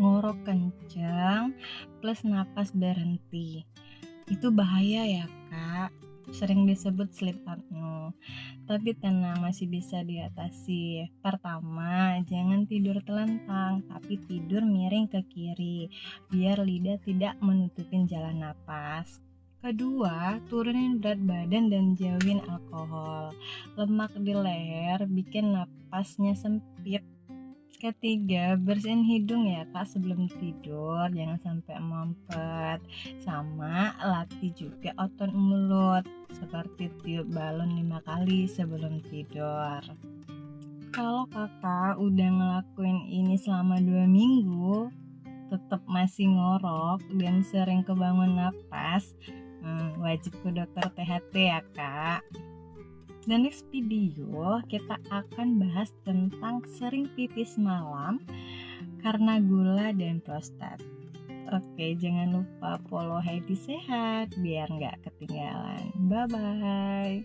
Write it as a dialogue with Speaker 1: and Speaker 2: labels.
Speaker 1: ngorok kencang plus napas berhenti. Itu bahaya ya kak, sering disebut sleep apnea. Tapi tenang, masih bisa diatasi. Pertama, jangan tidur telentang, tapi tidur miring ke kiri, biar lidah tidak menutupin jalan napas. Kedua, turunin berat badan dan jauhin alkohol. Lemak di leher bikin napasnya sempit. Ketiga, bersihin hidung ya kak sebelum tidur, jangan sampai mampet. Sama latih juga otot mulut, seperti tiup balon 5 kali sebelum tidur. Kalau kakak udah ngelakuin ini selama 2 minggu, tetap masih ngorok dan sering kebangun napas, wajib ke dokter THT ya kak. Dan next video kita akan bahas tentang sering pipis malam karena gula dan prostat. Oke, jangan lupa follow Heidi Sehat biar nggak ketinggalan. Bye bye.